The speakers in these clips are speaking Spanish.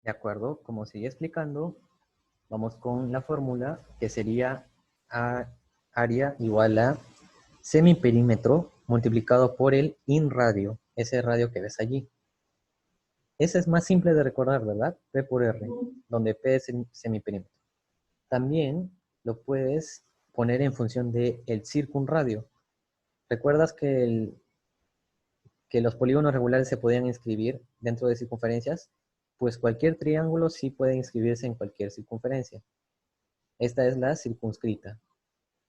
De acuerdo, como sigue explicando, vamos con la fórmula que sería área igual a semiperímetro multiplicado por el inradio, ese radio que ves allí. Ese es más simple de recordar, ¿verdad? P por R, donde P es semiperímetro. También lo puedes poner en función del circunradio. ¿Recuerdas que los polígonos regulares se podían inscribir dentro de circunferencias? Pues cualquier triángulo sí puede inscribirse en cualquier circunferencia. Esta es la circunscrita.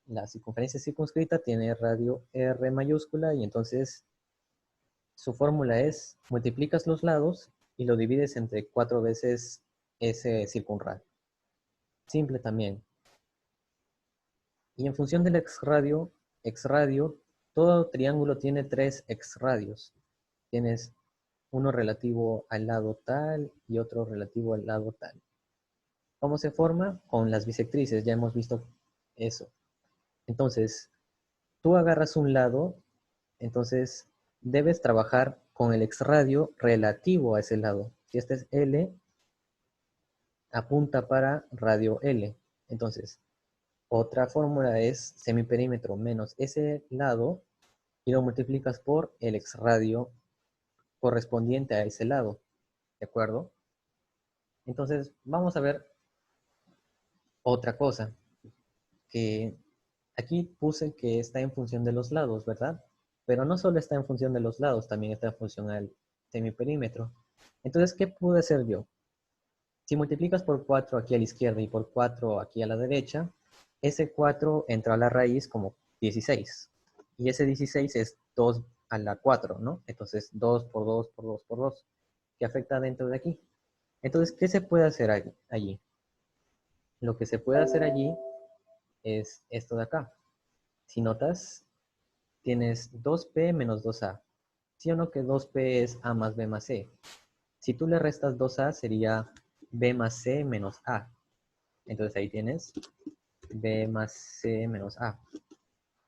La circunferencia circunscrita tiene radio R mayúscula y entonces su fórmula es multiplicas los lados y lo divides entre 4 veces ese circunradio. Simple también. Y en función del exradio, todo triángulo tiene 3 exradios. Tienes uno relativo al lado tal y otro relativo al lado tal. ¿Cómo se forma? Con las bisectrices, ya hemos visto eso. Entonces, tú agarras un lado, entonces debes trabajar con el exradio relativo a ese lado. Si este es L, apunta para radio L. Entonces, otra fórmula es semiperímetro menos ese lado y lo multiplicas por el exradio correspondiente a ese lado. ¿De acuerdo? Entonces, vamos a ver otra cosa, que aquí puse que está en función de los lados, ¿verdad? Pero no solo está en función de los lados, también está en función al semiperímetro. Entonces, ¿qué pude hacer yo? Si multiplicas por 4 aquí a la izquierda y por 4 aquí a la derecha, ese 4 entra a la raíz como 16. Y ese 16 es 2 a la 4, ¿no? Entonces 2 por 2 por 2 por 2, que afecta dentro de aquí. Entonces, ¿qué se puede hacer allí? Lo que se puede hacer allí es esto de acá. Si notas, tienes 2p menos 2a. ¿Sí o no que 2p es a más b más c? Si tú le restas 2a, sería b más c menos a. Entonces ahí tienes b más c menos a.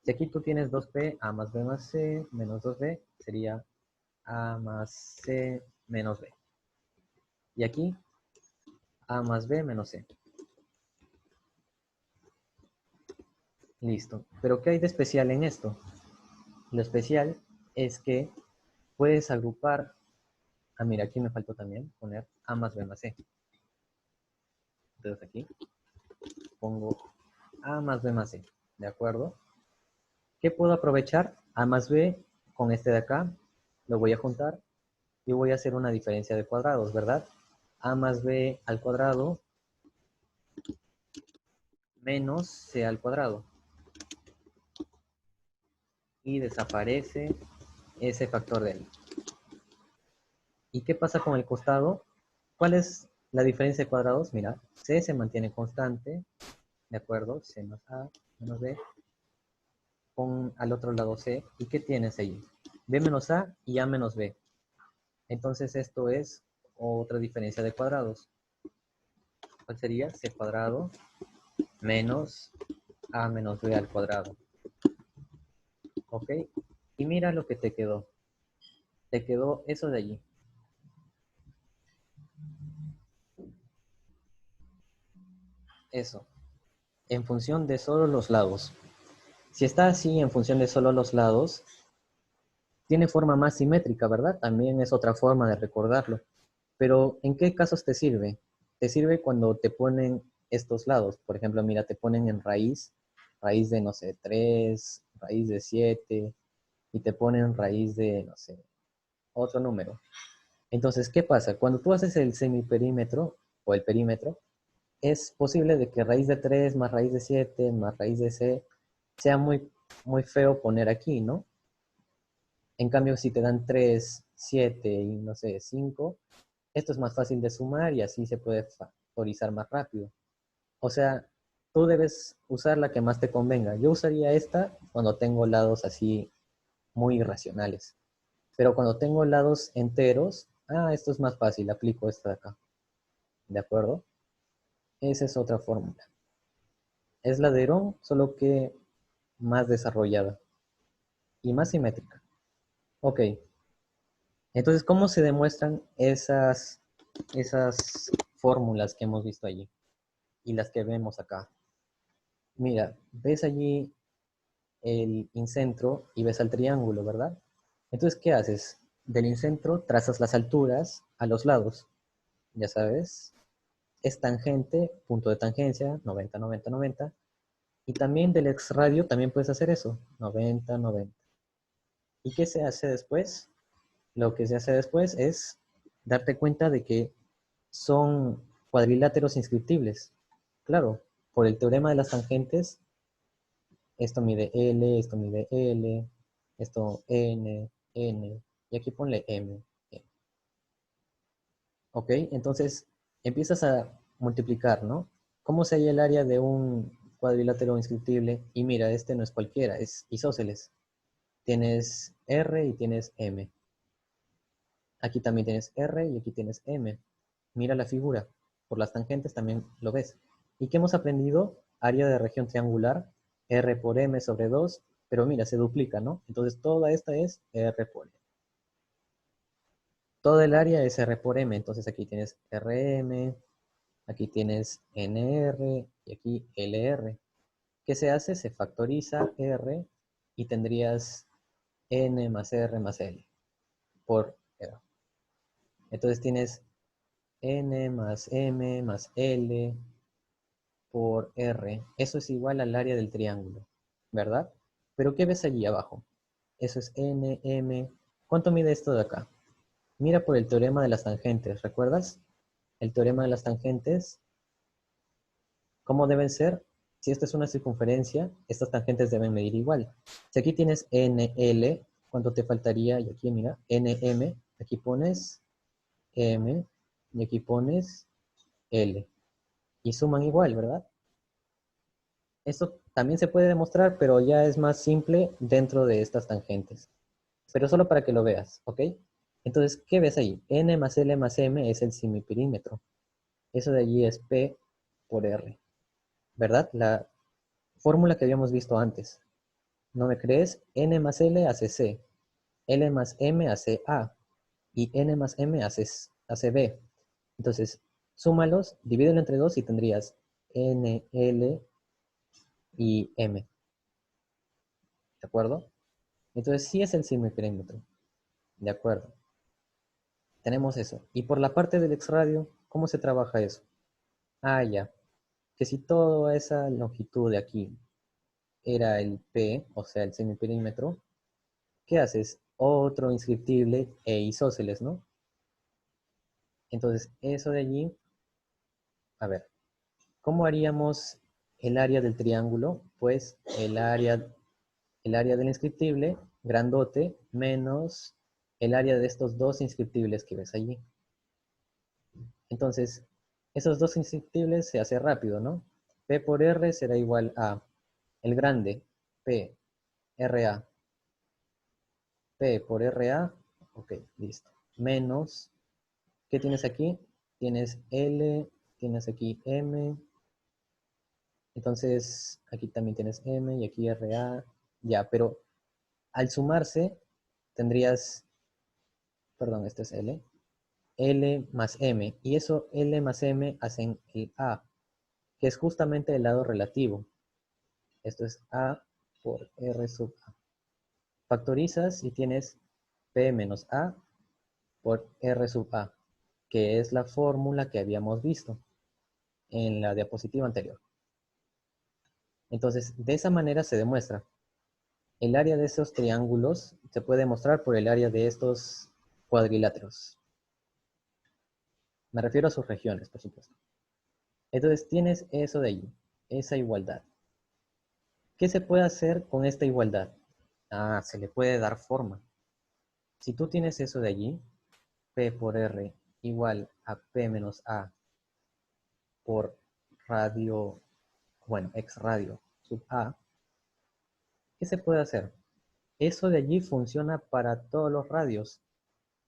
Si aquí tú tienes 2p, a más b más c menos 2b, sería a más c menos b. Y aquí, a más b menos c. Listo. Pero ¿qué hay de especial en esto? Lo especial es que puedes agrupar. Ah, mira, aquí me faltó también poner a más b más c. Entonces aquí pongo a más b más c. ¿De acuerdo? ¿Qué puedo aprovechar? A más b con este de acá. Lo voy a juntar y voy a hacer una diferencia de cuadrados, ¿verdad? A más b al cuadrado menos c al cuadrado. Y desaparece ese factor de ahí. ¿Y qué pasa con el costado? ¿Cuál es la diferencia de cuadrados? Mira, c se mantiene constante, ¿de acuerdo? C más a menos b. Pon al otro lado c. ¿Y qué tienes ahí? B menos a y a menos b. Entonces esto es otra diferencia de cuadrados. ¿Cuál sería? C cuadrado menos a menos b al cuadrado. ¿Ok? Y mira lo que te quedó. Te quedó eso de allí. Eso. En función de solo los lados. Si está así en función de solo los lados, tiene forma más simétrica, ¿verdad? También es otra forma de recordarlo. Pero ¿en qué casos te sirve? Te sirve cuando te ponen estos lados. Por ejemplo, mira, te ponen en raíz de, no sé, 3, raíz de 7, y te ponen raíz de, no sé, otro número. Entonces, ¿qué pasa? Cuando tú haces el semiperímetro o el perímetro, es posible de que raíz de 3 más raíz de 7 más raíz de c sea muy, muy feo poner aquí, ¿no? En cambio, si te dan 3, 7 y no sé, 5, esto es más fácil de sumar y así se puede factorizar más rápido. O sea, tú debes usar la que más te convenga. Yo usaría esta cuando tengo lados así muy irracionales. Pero cuando tengo lados enteros, esto es más fácil, aplico esta de acá. ¿De acuerdo? Esa es otra fórmula. Es la de Herón, solo que más desarrollada y más simétrica. Ok, entonces, ¿cómo se demuestran esas esas fórmulas que hemos visto allí y las que vemos acá. Mira, ves allí el incentro y ves al triángulo, ¿verdad? Entonces, ¿qué haces? Del incentro trazas las alturas a los lados, ya sabes, es tangente, punto de tangencia, 90, 90, 90, y también del exradio también puedes hacer eso, 90, 90. ¿Y qué se hace después? Lo que se hace después es darte cuenta de que son cuadriláteros inscriptibles. Claro, por el teorema de las tangentes, esto mide L, esto mide L, esto N, N, y aquí ponle M. ¿Ok? Entonces empiezas a multiplicar, ¿no? ¿Cómo se halla el área de un cuadrilátero inscriptible? Y mira, este no es cualquiera, es isósceles. Tienes R y tienes M. Aquí también tienes R y aquí tienes M. Mira la figura. Por las tangentes también lo ves. ¿Y qué hemos aprendido? Área de región triangular, R por M sobre 2, pero mira, se duplica, ¿no? Entonces toda esta es R por M. Todo el área es R por M, entonces aquí tienes RM, aquí tienes NR y aquí LR. ¿Qué se hace? Se factoriza R y tendrías N más R más L por R. Entonces tienes N más M más L por R. Eso es igual al área del triángulo, ¿verdad? Pero ¿qué ves allí abajo? Eso es N, M. ¿Cuánto mide esto de acá? Mira por el teorema de las tangentes, ¿recuerdas? El teorema de las tangentes, ¿cómo deben ser? Si esta es una circunferencia, estas tangentes deben medir igual. Si aquí tienes NL, ¿cuánto te faltaría? Y aquí, mira, NM, aquí pones M, y aquí pones L. Y suman igual, ¿verdad? Esto también se puede demostrar, pero ya es más simple dentro de estas tangentes. Pero solo para que lo veas, ¿ok? Entonces, ¿qué ves ahí? N más L más M es el semiperímetro. Eso de allí es P por R, ¿verdad? La fórmula que habíamos visto antes. ¿No me crees? N más L hace C, L más M hace A, y N más M hace B. Entonces, súmalos, divídelo entre 2 y tendrías N, L y M, ¿de acuerdo? Entonces, sí es el semiperímetro, ¿de acuerdo? Tenemos eso. Y por la parte del exradio, ¿cómo se trabaja eso? Ah, ya. Que si toda esa longitud de aquí era el P, o sea, el semiperímetro, ¿qué haces? Otro inscriptible e isósceles, ¿no? Entonces, eso de allí, a ver, ¿cómo haríamos el área del triángulo? Pues el área del inscriptible, grandote, menos el área de estos dos inscriptibles que ves allí. Entonces, esos dos inscriptibles se hace rápido, ¿no? P por R será igual a el grande, P, RA. P por RA, ok, listo. Menos, ¿qué tienes aquí? Tienes L, tienes aquí M, entonces aquí también tienes M y aquí RA, ya, pero al sumarse tendrías, perdón, este es L, L más M, y eso L más M hacen el A, que es justamente el lado relativo. Esto es A por R sub A. Factorizas y tienes P menos A por R sub A, que es la fórmula que habíamos visto en la diapositiva anterior. Entonces, de esa manera se demuestra. El área de esos triángulos se puede demostrar por el área de estos cuadriláteros. Me refiero a sus regiones, por supuesto. Entonces, tienes eso de allí, esa igualdad. ¿Qué se puede hacer con esta igualdad? Ah, se le puede dar forma. Si tú tienes eso de allí, P por R igual a P menos A por radio, bueno, x radio sub A, ¿qué se puede hacer? Eso de allí funciona para todos los radios.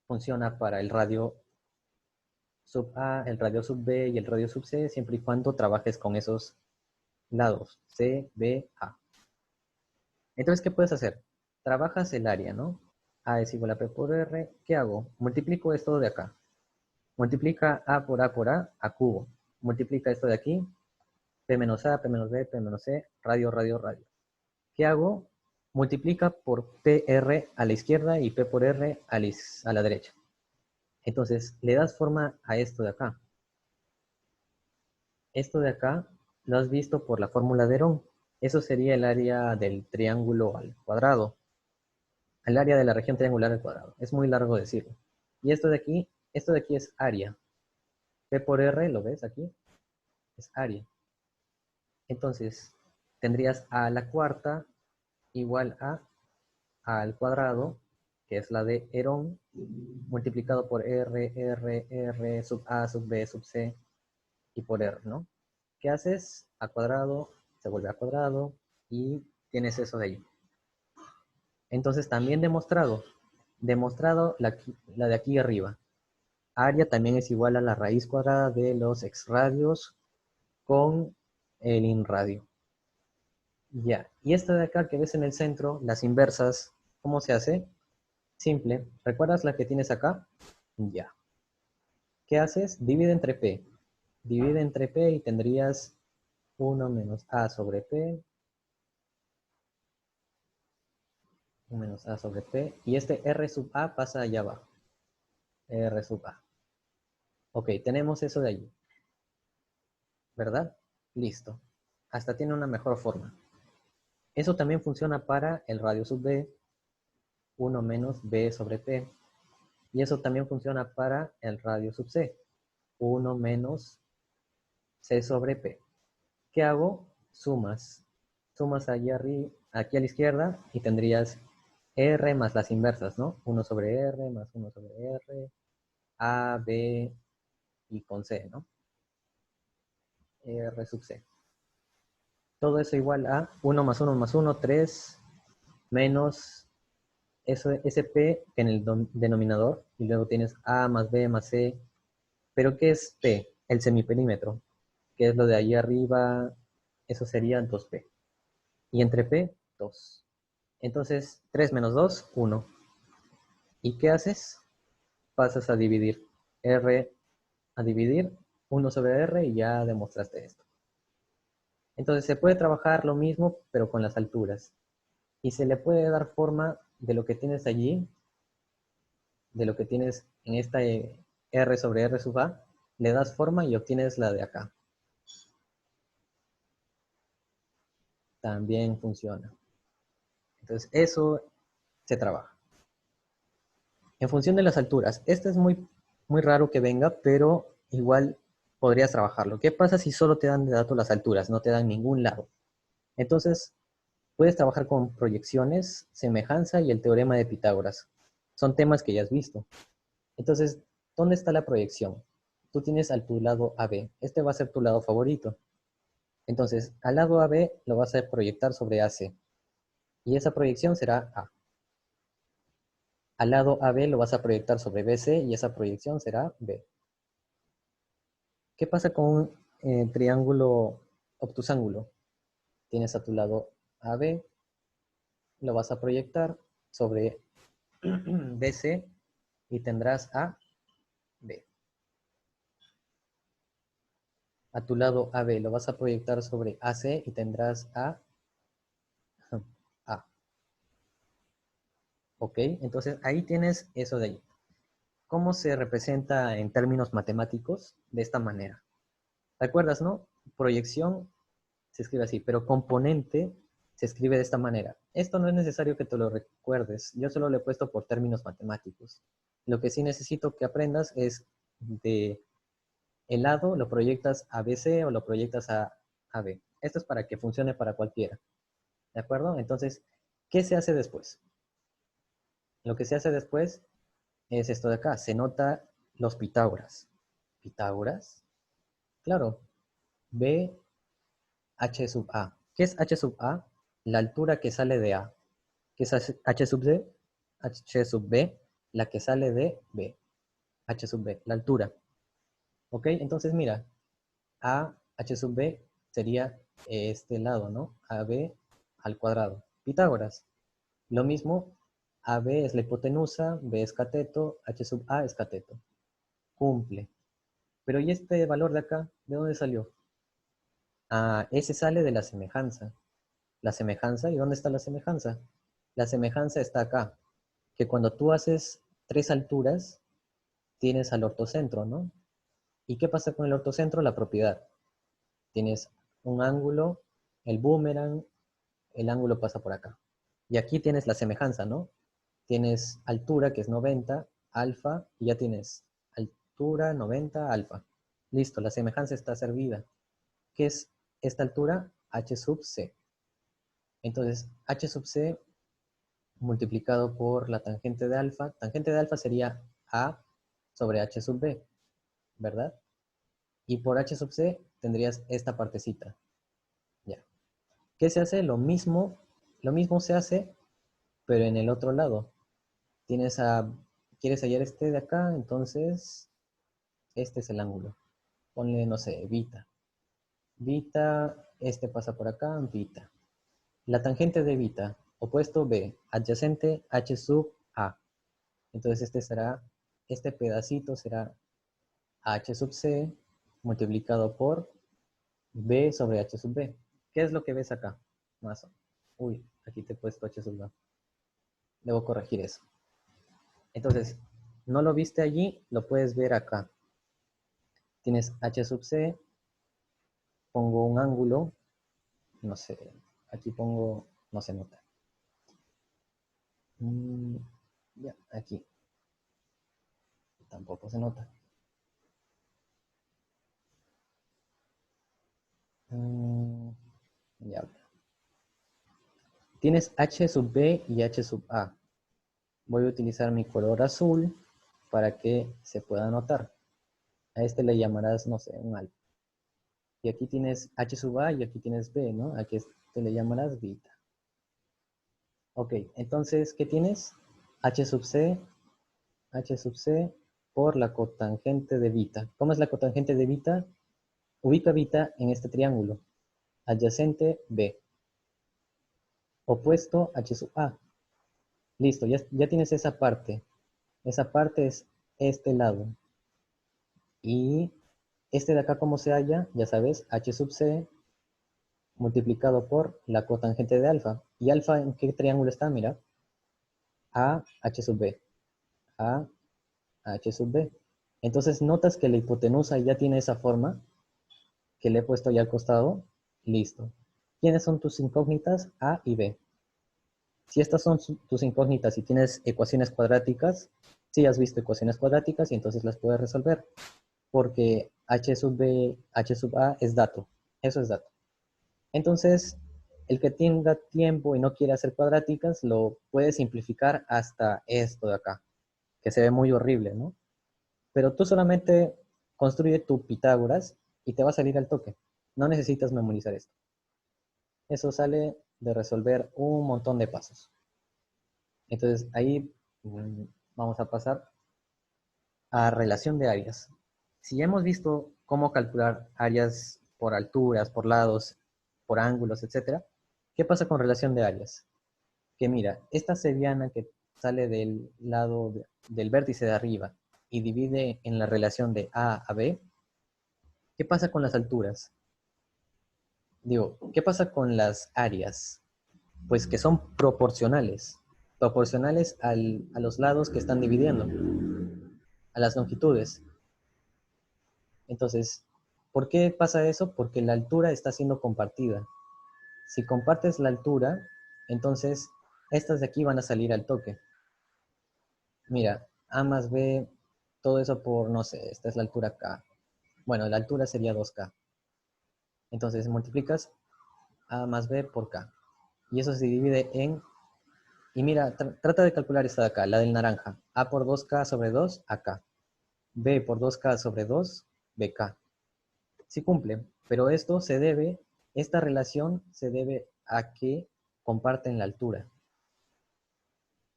Funciona para el radio sub A, el radio sub B y el radio sub C, siempre y cuando trabajes con esos lados, C, B, A. Entonces, ¿qué puedes hacer? Trabajas el área, ¿no? A es igual a P por R. ¿Qué hago? Multiplico esto de acá. Multiplica A por A cubo. Multiplica esto de aquí, P menos A, P menos B, P menos C, radio, radio, radio. ¿Qué hago? Multiplica por PR a la izquierda y P por R a la derecha. Entonces, le das forma a esto de acá. Esto de acá lo has visto por la fórmula de Herón. Eso sería el área del triángulo al cuadrado. El área de la región triangular al cuadrado. Es muy largo decirlo. Y esto de aquí es área. P por R, ¿lo ves aquí? Es área. Entonces, tendrías a la cuarta igual a al cuadrado, que es la de Herón, multiplicado por R sub A sub B sub C y por R, ¿no? ¿Qué haces? A cuadrado se vuelve a cuadrado y tienes eso de ahí. Entonces también demostrado la de aquí arriba. Área también es igual a la raíz cuadrada de los exradios con el inradio. Ya, y esta de acá que ves en el centro, las inversas, ¿cómo se hace? Simple. ¿Recuerdas la que tienes acá? Ya. ¿Qué haces? Divide entre P. Divide entre P y tendrías 1 menos A sobre P. 1 menos A sobre P. Y este R sub A pasa allá abajo. R sub A. Ok, tenemos eso de allí. ¿Verdad? Listo. Hasta tiene una mejor forma. Eso también funciona para el radio sub B. 1 menos B sobre P. Y eso también funciona para el radio sub C. 1 menos C sobre P. ¿Qué hago? Sumas. Sumas allí arriba, aquí a la izquierda y tendrías R más las inversas, ¿no? 1 sobre R más 1 sobre R, A, B y con C, ¿no? R sub C. Todo eso igual a 1 más 1 más 1, 3, menos ese P en el denominador, y luego tienes A más B más C. ¿Pero qué es P? El semiperímetro, que es lo de ahí arriba, eso sería 2P. Y entre P, 2. Entonces, 3 menos 2, 1. ¿Y qué haces? Pasas a dividir R, a dividir 1 sobre R y ya demostraste esto. Entonces, se puede trabajar lo mismo, pero con las alturas. Y se le puede dar forma de lo que tienes allí, de lo que tienes en esta R sobre R sub A, le das forma y obtienes la de acá. También funciona. Entonces, eso se trabaja. En función de las alturas, este es muy, muy raro que venga, pero igual podrías trabajarlo. ¿Qué pasa si solo te dan de dato las alturas, no te dan ningún lado? Entonces, puedes trabajar con proyecciones, semejanza y el teorema de Pitágoras. Son temas que ya has visto. Entonces, ¿dónde está la proyección? Tú tienes al tu lado AB. Este va a ser tu lado favorito. Entonces, al lado AB lo vas a proyectar sobre AC. Y esa proyección será A. Al lado AB lo vas a proyectar sobre BC y esa proyección será B. ¿Qué pasa con un triángulo obtusángulo? Tienes a tu lado AB, lo vas a proyectar sobre BC y tendrás a B. A tu lado AB lo vas a proyectar sobre AC y tendrás a A. ¿Ok? Entonces ahí tienes eso de ahí. ¿Cómo se representa en términos matemáticos? De esta manera. ¿Te acuerdas, no? Proyección se escribe así, pero componente se escribe de esta manera. Esto no es necesario que te lo recuerdes, yo solo lo he puesto por términos matemáticos. Lo que sí necesito que aprendas es de el lado lo proyectas a BC o lo proyectas a AB. Esto es para que funcione para cualquiera. ¿De acuerdo? Entonces, ¿qué se hace después? Lo que se hace después es esto de acá. Se nota los Pitágoras. ¿Pitágoras? Claro. B, H sub A. ¿Qué es H sub A? La altura que sale de A. ¿Qué es H sub D? H sub B, la que sale de B. H sub B, la altura. ¿Ok? Entonces mira, A, H sub B sería este lado, ¿no? AB al cuadrado. Pitágoras. Lo mismo, AB es la hipotenusa, B es cateto, H sub A es cateto. cumple. Pero ¿y este valor de acá? ¿De dónde salió? Ah, ese sale de la semejanza. La semejanza, ¿y dónde está la semejanza? La semejanza está acá, que cuando tú haces tres alturas, tienes al ortocentro, ¿no? ¿Y qué pasa con el ortocentro? La propiedad. Tienes un ángulo, el boomerang, el ángulo pasa por acá. Y aquí tienes la semejanza, ¿no? Tienes altura, que es 90, alfa, y ya tienes altura, 90, alfa. Listo, la semejanza está servida. ¿Qué es esta altura? H sub c. Entonces, h sub c multiplicado por la tangente de alfa sería a sobre h sub b, ¿verdad? Y por h sub c tendrías esta partecita. Ya. ¿Qué se hace? Lo mismo se hace, pero en el otro lado. ¿Quieres hallar este de acá? Entonces, este es el ángulo. Ponle, no sé, beta. Beta, este pasa por acá, beta. La tangente de beta, opuesto B, adyacente H sub A. Entonces este pedacito será H sub C multiplicado por B sobre H sub B. ¿Qué es lo que ves acá? Más. Uy, aquí te he puesto H sub A. Debo corregir eso. Entonces, no lo viste allí, lo puedes ver acá. Tienes H sub C, pongo un ángulo, no sé, aquí pongo, no se nota. Ya, aquí. Tampoco se nota. Ya. Tienes H sub B y H sub A. Voy a utilizar mi color azul para que se pueda notar. A este le llamarás, no sé, un alfa. Y aquí tienes H sub A y aquí tienes B, ¿no? Aquí este le llamarás beta. Ok, entonces, ¿qué tienes? H sub C por la cotangente de beta. ¿Cómo es la cotangente de beta? Ubica beta en este triángulo. Adyacente B. Opuesto H sub A. Listo, ya tienes esa parte. Esa parte es este lado. Y este de acá, ¿cómo se halla? Ya sabes, H sub C multiplicado por la cotangente de alfa. ¿Y alfa en qué triángulo está? Mira. A, H sub B. A, H sub B. Entonces, notas que la hipotenusa ya tiene esa forma que le he puesto ya al costado. Listo. ¿Quiénes son tus incógnitas? A y B. Si estas son tus incógnitas y tienes ecuaciones cuadráticas, sí has visto ecuaciones cuadráticas y entonces las puedes resolver. Porque H sub B, H sub A es dato. Eso es dato. Entonces, el que tenga tiempo y no quiere hacer cuadráticas, lo puede simplificar hasta esto de acá, que se ve muy horrible, ¿no? Pero tú solamente construye tu Pitágoras y te va a salir al toque. No necesitas memorizar esto. Eso sale de resolver un montón de pasos. Entonces, ahí vamos a pasar a relación de áreas. Si ya hemos visto cómo calcular áreas por alturas, por lados, por ángulos, etc., ¿qué pasa con relación de áreas? Que mira, esta seriana que sale del lado del vértice de arriba y divide en la relación de A a B, ¿qué pasa con las alturas? Digo, ¿qué pasa con las áreas? Pues que son proporcionales a los lados que están dividiendo, a las longitudes. Entonces, ¿por qué pasa eso? Porque la altura está siendo compartida. Si compartes la altura, entonces estas de aquí van a salir al toque. Mira, A más B, todo eso por, no sé, esta es la altura K. Bueno, la altura sería 2K. Entonces multiplicas A más B por K. Y eso se divide en... Y mira, trata de calcular esta de acá, la del naranja. A por 2K sobre 2, AK. B por 2K sobre 2, BK. Sí cumple, pero esta relación se debe a que comparten la altura.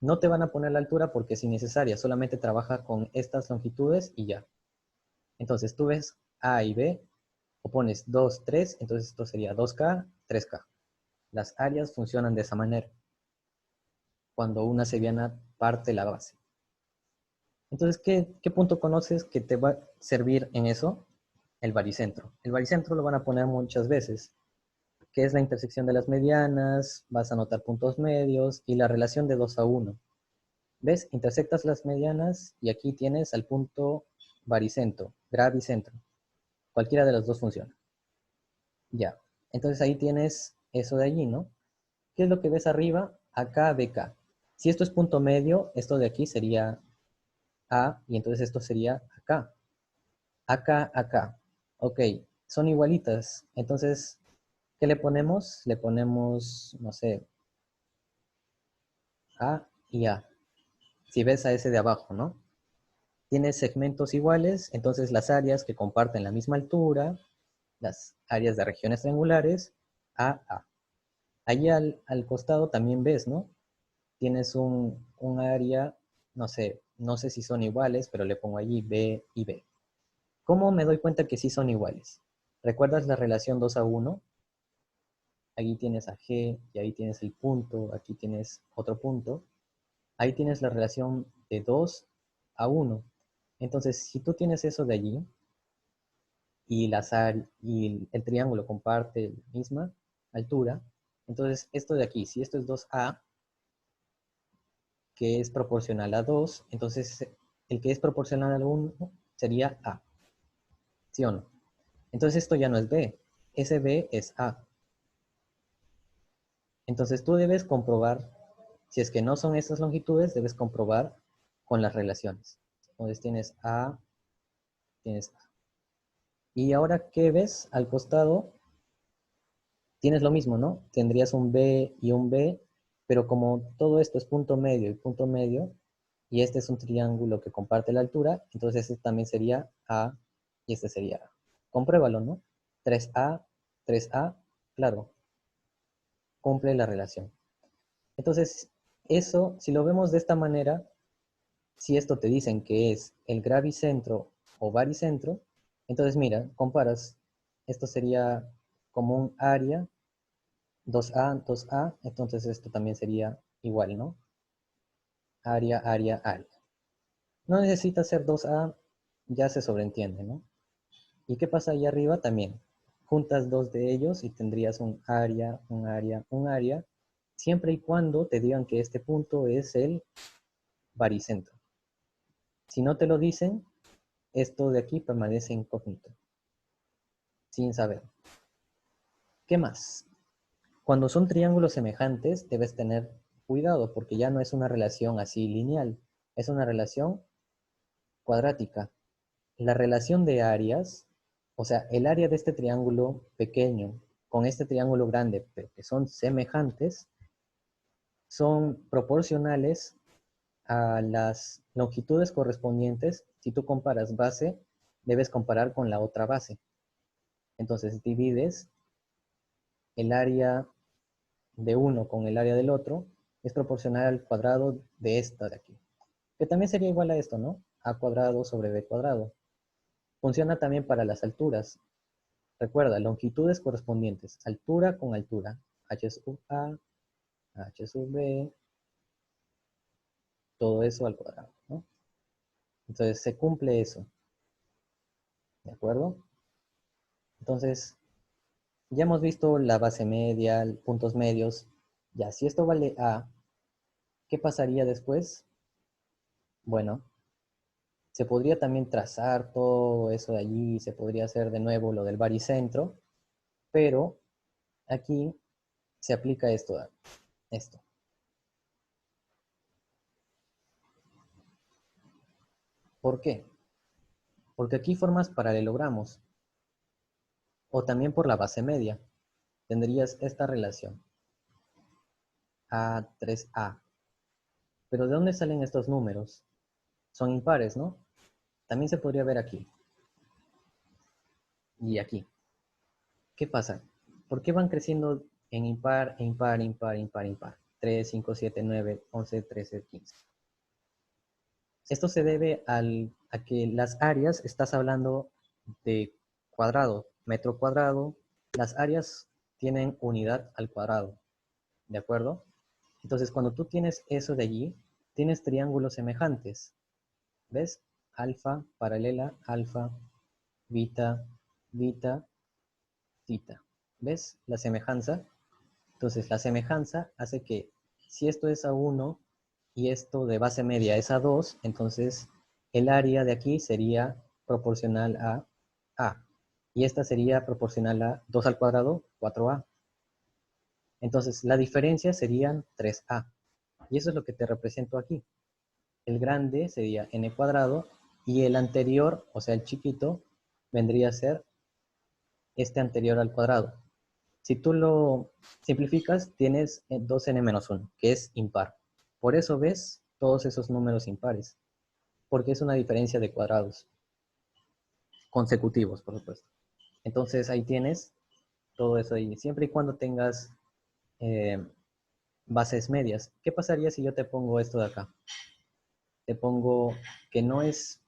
No te van a poner la altura porque es innecesaria, solamente trabaja con estas longitudes y ya. Entonces tú ves A y B, o pones 2, 3, entonces esto sería 2K, 3K. Las áreas funcionan de esa manera, cuando una seriana parte la base. Entonces, ¿qué punto conoces que te va a servir en eso? El baricentro. El baricentro lo van a poner muchas veces, que es la intersección de las medianas, vas a anotar puntos medios y la relación de 2 a 1. ¿Ves? Intersectas las medianas y aquí tienes al punto baricentro, gravicentro. Cualquiera de las dos funciona. Ya. Entonces ahí tienes eso de allí, ¿no? ¿Qué es lo que ves arriba? Acá, BK. Si esto es punto medio, esto de aquí sería A y entonces esto sería acá. Acá, acá. Ok, son igualitas. Entonces, ¿qué le ponemos? Le ponemos, no sé, A y A. Si ves a ese de abajo, ¿no? Tiene segmentos iguales, entonces las áreas que comparten la misma altura, las áreas de regiones triangulares, A. Allí al costado también ves, ¿no? Tienes un área, no sé si son iguales, pero le pongo allí B y B. ¿Cómo me doy cuenta que sí son iguales? ¿Recuerdas la relación 2 a 1? Ahí tienes a G y ahí tienes el punto, aquí tienes otro punto. Ahí tienes la relación de 2 a 1. Entonces, si tú tienes eso de allí y, y el triángulo comparte la misma altura, entonces esto de aquí, si esto es 2A, que es proporcional a 2, entonces el que es proporcional a 1 sería A, ¿sí o no? Entonces esto ya no es B, ese B es A. Entonces tú debes comprobar, si es que no son estas longitudes, debes comprobar con las relaciones. Entonces tienes A. Y ahora, ¿qué ves? Al costado tienes lo mismo, ¿no? Tendrías un B y un B, pero como todo esto es punto medio y punto medio, y este es un triángulo que comparte la altura, entonces este también sería A y este sería A. Compruébalo, ¿no? 3A, 3A, claro, cumple la relación. Entonces, eso, si lo vemos de esta manera, si esto te dicen que es el gravicentro o baricentro, entonces mira, comparas, esto sería como un área, 2A, 2A, entonces esto también sería igual, ¿no? Área, área, área. No necesita ser 2A, ya se sobreentiende, ¿no? ¿Y qué pasa ahí arriba? También juntas dos de ellos y tendrías un área, un área, un área, siempre y cuando te digan que este punto es el baricentro. Si no te lo dicen, esto de aquí permanece incógnito, sin saber. ¿Qué más? Cuando son triángulos semejantes, debes tener cuidado porque ya no es una relación así lineal, es una relación cuadrática. La relación de áreas, o sea, el área de este triángulo pequeño con este triángulo grande, pero que son semejantes, son proporcionales a las longitudes correspondientes. Si tú comparas base, debes comparar con la otra base. Entonces divides el área de uno con el área del otro, es proporcional al cuadrado de esta de aquí. Que también sería igual a esto, ¿no? A cuadrado sobre b cuadrado. Funciona también para las alturas. Recuerda, longitudes correspondientes, altura con altura, h sub a, h sub b, todo eso al cuadrado, ¿no? Entonces se cumple eso, ¿de acuerdo? Entonces, ya hemos visto la base media, puntos medios. Ya, si esto vale a, ¿qué pasaría después? Bueno, se podría también trazar todo eso de allí, se podría hacer de nuevo lo del baricentro, pero aquí se aplica esto. ¿Por qué? Porque aquí formas paralelogramos, o también por la base media. Tendrías esta relación, A3A. Pero ¿de dónde salen estos números? Son impares, ¿no? También se podría ver aquí y aquí. ¿Qué pasa? ¿Por qué van creciendo en impar, impar, impar, impar, impar? 3, 5, 7, 9, 11, 13, 15. Esto se debe a que las áreas, estás hablando de cuadrado, metro cuadrado, las áreas tienen unidad al cuadrado, ¿de acuerdo? Entonces, cuando tú tienes eso de allí, tienes triángulos semejantes. ¿Ves? Alfa, paralela, alfa, beta, beta, tita. ¿Ves la semejanza? Entonces, la semejanza hace que si esto es a 1 y esto de base media es a 2, entonces el área de aquí sería proporcional a A. Y esta sería proporcional a 2 al cuadrado, 4A. Entonces, la diferencia serían 3A. Y eso es lo que te represento aquí. El grande sería n cuadrado y el anterior, o sea, el chiquito, vendría a ser este anterior al cuadrado. Si tú lo simplificas, tienes 2n-1, que es impar. Por eso ves todos esos números impares, porque es una diferencia de cuadrados, consecutivos, por supuesto. Entonces ahí tienes todo eso ahí, siempre y cuando tengas eh, bases medias. ¿Qué pasaría si yo te pongo esto de acá? Te pongo que no es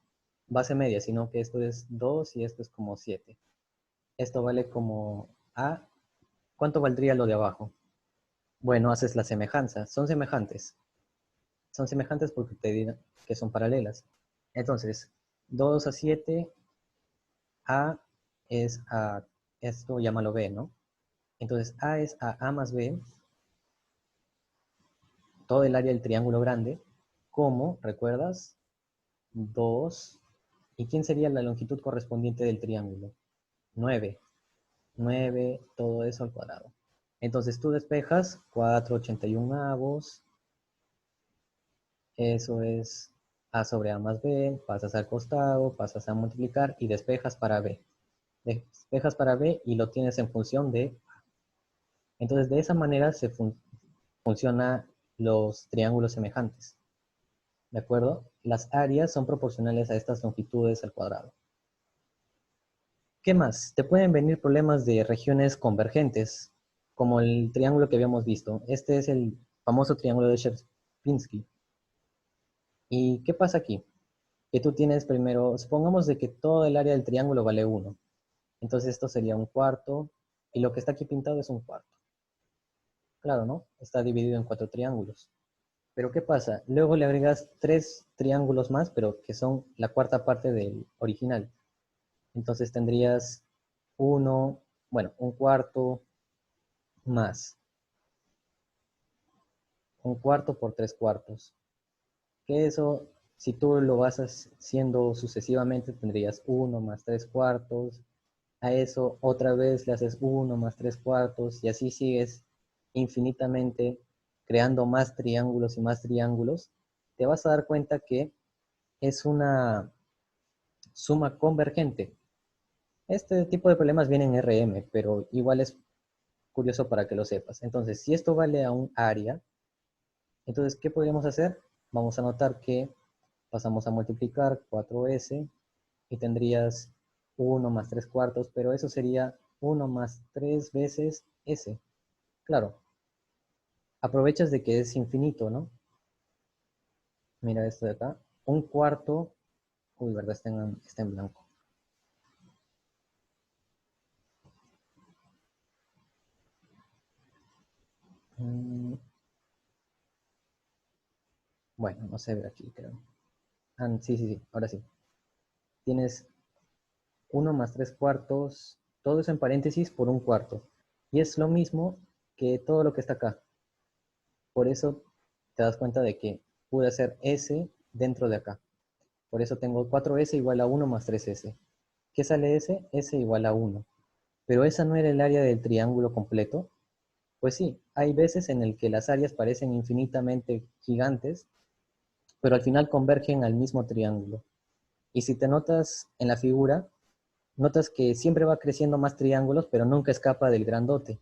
base media, sino que esto es 2 y esto es como 7. Esto vale como A. ¿Cuánto valdría lo de abajo? Bueno, haces la semejanza. Son semejantes. Son semejantes porque te dirán que son paralelas. Entonces, 2 a 7, A es a, esto llámalo B, ¿no? Entonces, A es a A más B, todo el área del triángulo grande, como, ¿recuerdas? 2. ¿Y quién sería la longitud correspondiente del triángulo? 9. 9, todo eso al cuadrado. Entonces tú despejas 4/81, eso es A sobre A más B, pasas al costado, pasas a multiplicar y despejas para B. Despejas para B y lo tienes en función de A. Entonces de esa manera funciona los triángulos semejantes. ¿De acuerdo? Las áreas son proporcionales a estas longitudes al cuadrado. ¿Qué más? Te pueden venir problemas de regiones convergentes, como el triángulo que habíamos visto. Este es el famoso triángulo de Sierpinski. ¿Y qué pasa aquí? Que tú tienes primero, supongamos de que todo el área del triángulo vale 1. Entonces esto sería un cuarto, y lo que está aquí pintado es un cuarto. Claro, ¿no? Está dividido en 4 triángulos. Pero ¿qué pasa? Luego le agregas 3 triángulos más, pero que son la cuarta parte del original. Entonces tendrías uno, bueno, un cuarto más un cuarto por 3 cuartos. Que eso, si tú lo vas haciendo sucesivamente, tendrías 1 más 3 cuartos. A eso otra vez le haces 1 más 3 cuartos y así sigues infinitamente creando más triángulos y más triángulos. Te vas a dar cuenta que es una suma convergente. Este tipo de problemas vienen en RM, pero igual es curioso para que lo sepas. Entonces, si esto vale a un área, entonces, ¿qué podríamos hacer? Vamos a notar que pasamos a multiplicar 4s y tendrías 1 más 3 cuartos, pero eso sería 1 más 3 veces s. Claro, aprovechas de que es infinito, ¿no? Mira esto de acá. Un cuarto, uy, verdad, está en blanco. Mm, bueno, no se ve aquí, creo. Ah, sí, sí, sí, ahora sí. Tienes 1 más 3 cuartos, todo eso en paréntesis por un cuarto. Y es lo mismo que todo lo que está acá. Por eso te das cuenta de que pude hacer S dentro de acá. Por eso tengo 4S igual a 1 más 3S. ¿Qué sale S? S igual a 1. Pero esa no era el área del triángulo completo. Pues sí, hay veces en el que las áreas parecen infinitamente gigantes, pero al final convergen al mismo triángulo. Y si te notas en la figura, notas que siempre va creciendo más triángulos, pero nunca escapa del grandote.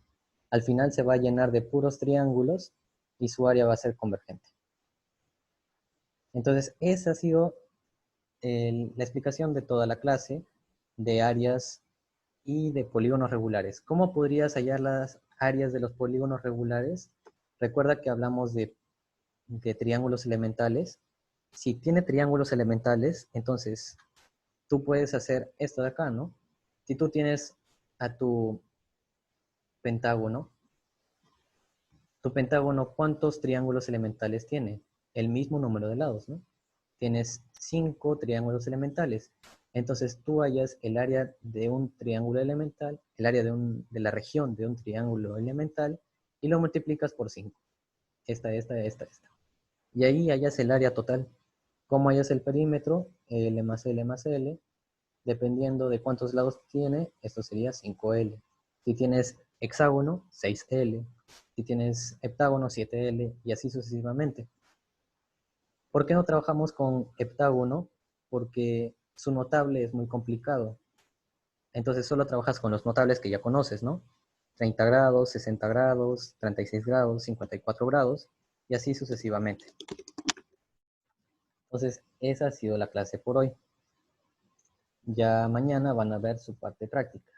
Al final se va a llenar de puros triángulos y su área va a ser convergente. Entonces, esa ha sido la explicación de toda la clase de áreas y de polígonos regulares. ¿Cómo podrías hallar las áreas de los polígonos regulares? Recuerda que hablamos de triángulos elementales. Si tiene triángulos elementales, entonces tú puedes hacer esto de acá, ¿no? Si tú tienes a pentágono, tu pentágono, ¿cuántos triángulos elementales tiene? El mismo número de lados, ¿no? tienes 5 triángulos elementales. Entonces tú hallas el área de un triángulo elemental, el área de la región de un triángulo elemental, y lo multiplicas por 5. Esta. Y ahí hallas el área total. ¿Cómo hallas el perímetro? L más L más L. Dependiendo de cuántos lados tiene, esto sería 5L. Si tienes hexágono, 6L. Si tienes heptágono, 7L, y así sucesivamente. ¿Por qué no trabajamos con heptágono? Porque su notable es muy complicado. Entonces solo trabajas con los notables que ya conoces, ¿no? 30 grados, 60 grados, 36 grados, 54 grados, y así sucesivamente. Entonces, esa ha sido la clase por hoy. Ya mañana van a ver su parte práctica.